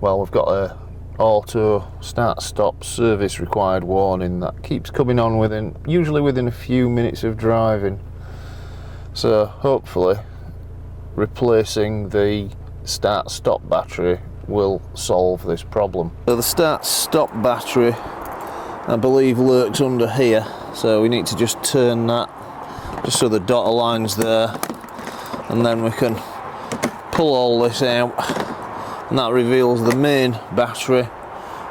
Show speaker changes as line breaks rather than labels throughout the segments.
well, we've got a auto start stop service required warning that keeps coming on usually within a few minutes of driving. So hopefully replacing the start stop battery will solve this problem. So the start stop battery, I believe, lurks under here, so we need to just turn that just so the dotted line's there, and then we can pull all this out, and that reveals the main battery,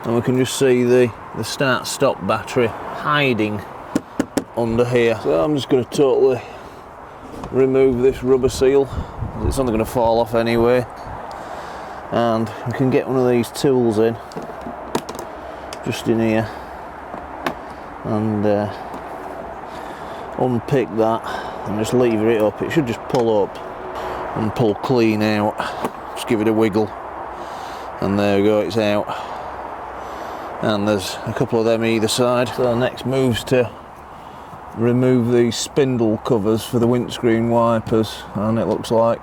and we can just see the start stop battery hiding under here. So I'm just going to totally remove this rubber seal. It's only going to fall off anyway, and we can get one of these tools in just in here and unpick that and just lever it up. It should just pull up and pull clean out. Just give it a wiggle, and there we go, it's out. And there's a couple of them either side. So the next move's to remove these spindle covers for the windscreen wipers, and it looks like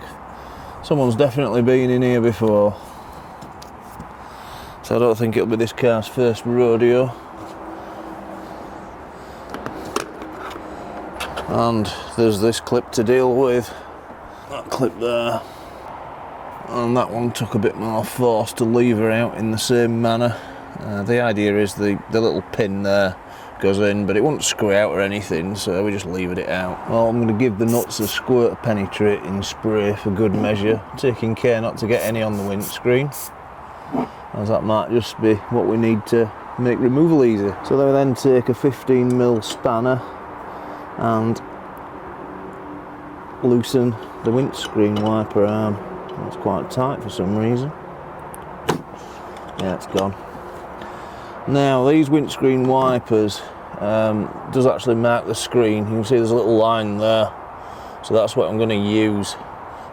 someone's definitely been in here before, so I don't think it'll be this car's first rodeo. And there's this clip to deal with, that clip there, and that one took a bit more force to lever out in the same manner. The idea is the little pin there goes in, but it won't screw out or anything, so we just levered it out. Well, I'm going to give the nuts a squirt of penetrating spray for good measure, taking care not to get any on the windscreen, as that might just be what we need to make removal easy. So then take a 15mm spanner and loosen the windscreen wiper arm. It's quite tight for some reason. Yeah, it's gone. Now these windscreen wipers does actually mark the screen. You can see there's a little line there, so that's what I'm going to use.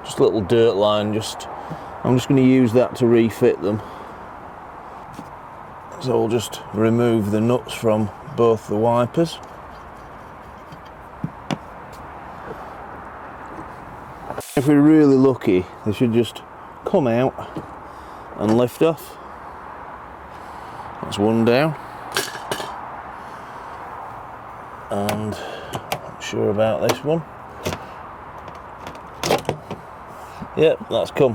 Just a little dirt line. I'm just going to use that to refit them. So we'll just remove the nuts from both the wipers. If we're really lucky, they should just come out and lift off. That's one down. And I'm not sure about this one. Yep, that's come.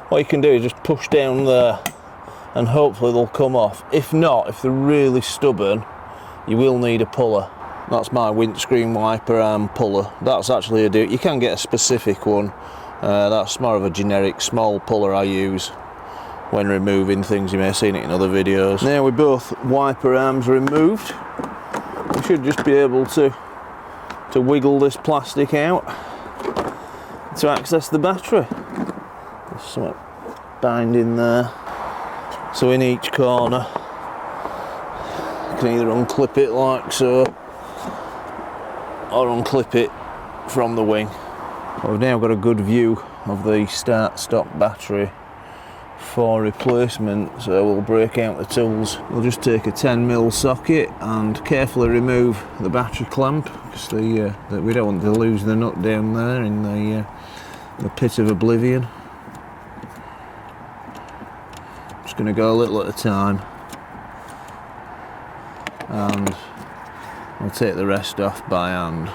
What you can do is just push down there and hopefully they'll come off. If not, if they're really stubborn, you will need a puller. That's my windscreen wiper arm puller. That's actually you can get a specific one. That's more of a generic small puller I use when removing things. You may have seen it in other videos. Now with both wiper arms removed, we should just be able to wiggle this plastic out to access the battery. There's something binding there. So in each corner, you can either unclip it like so, or unclip it from the wing. We've now got a good view of the start-stop battery for replacement, so we'll break out the tools. We'll just take a 10mm socket and carefully remove the battery clamp, because we don't want to lose the nut down there in the pit of oblivion. Just going to go a little at a time, and I'll take the rest off by hand.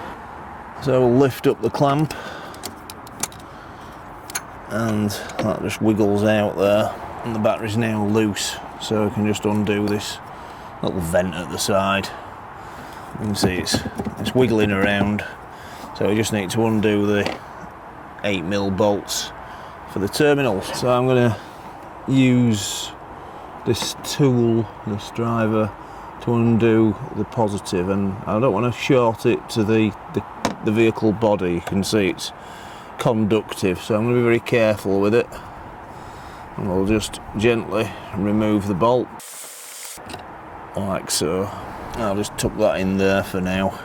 So we'll lift up the clamp, and that just wiggles out there, and the battery's now loose, so we can just undo this little vent at the side. You can see it's wiggling around, so we just need to undo the 8mm bolts for the terminals. So I'm going to use this tool, this driver, to undo the positive, and I don't want to short it to the vehicle body. You can see it's conductive, so I'm going to be very careful with it, and we'll just gently remove the bolt like so. I'll just tuck that in there for now,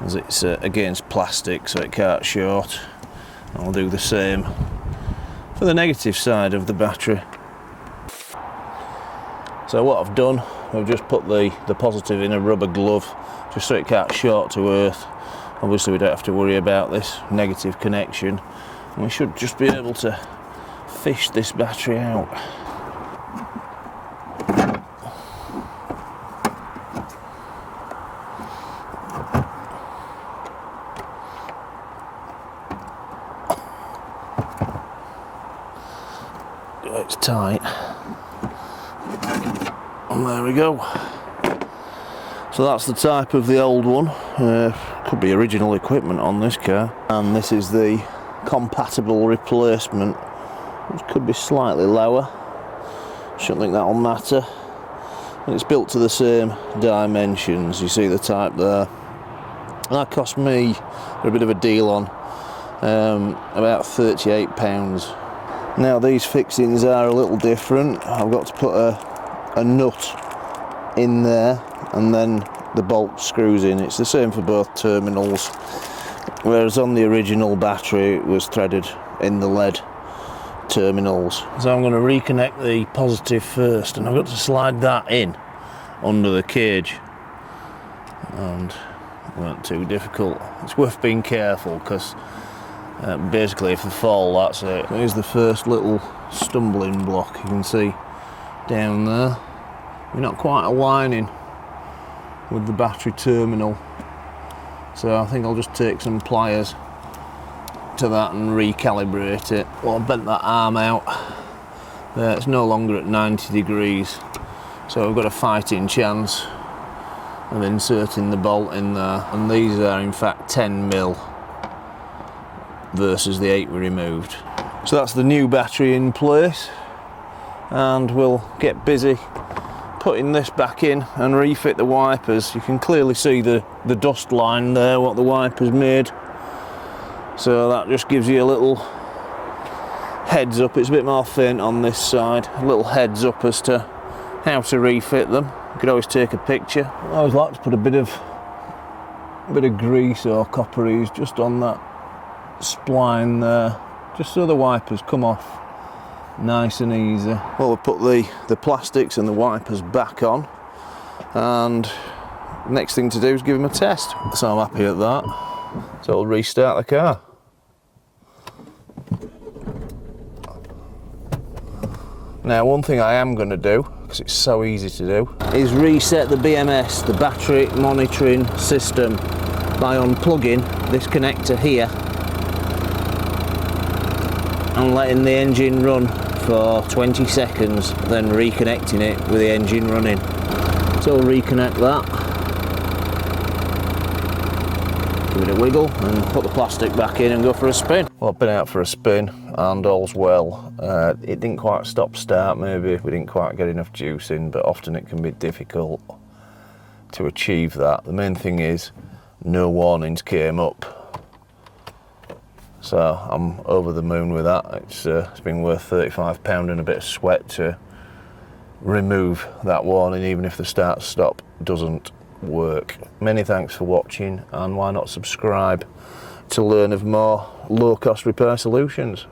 as it's against plastic, so it can't short. I'll do the same for the negative side of the battery. So what I've done, I've just put the positive in a rubber glove, just so it can't short to earth. Obviously we don't have to worry about this negative connection, and we should just be able to fish this battery out. tight. And there we go. So that's the type of the old one. Could be original equipment on this car. And this is the compatible replacement, which could be slightly lower. Shouldn't think that'll matter. And it's built to the same dimensions. You see the type there. That cost me a bit of a deal on, about £38. Now these fixings are a little different. I've got to put a nut in there and then the bolt screws in. It's the same for both terminals, whereas on the original battery it was threaded in the lead terminals. So I'm going to reconnect the positive first, and I've got to slide that in under the cage, and it weren't too difficult. It's worth being careful because basically if they fall, that's it. Here's the first little stumbling block. You can see down there we're not quite aligning with the battery terminal, so I think I'll just take some pliers to that and recalibrate it. Well, I bent that arm out there. It's no longer at 90 degrees, so I've got a fighting chance of inserting the bolt in there. And these are in fact 10mm versus the 8 we removed. So that's the new battery in place, and we'll get busy putting this back in and refit the wipers. You can clearly see the dust line there, what the wipers made. So that just gives you a little heads up. It's a bit more faint on this side. A little heads up as to how to refit them. You could always take a picture. I always like to put a bit of grease or copperies just on that spline there, just so the wipers come off nice and easy. Well, we'll put the plastics and the wipers back on, and next thing to do is give them a test. So I'm happy at that. So I'll restart the car. Now, one thing I am going to do, because it's so easy to do, is reset the BMS, the battery monitoring system, by unplugging this connector here and letting the engine run for 20 seconds, then reconnecting it with the engine running. So I'll reconnect that, give it a wiggle and put the plastic back in and go for a spin. Well, I've been out for a spin and all's well. It didn't quite stop start, maybe we didn't quite get enough juice in, but often it can be difficult to achieve that. The main thing is no warnings came up, so I'm over the moon with that. It's been worth £35 and a bit of sweat to remove that warning, even if the start stop doesn't work. Many thanks for watching, and why not subscribe to learn of more low cost repair solutions.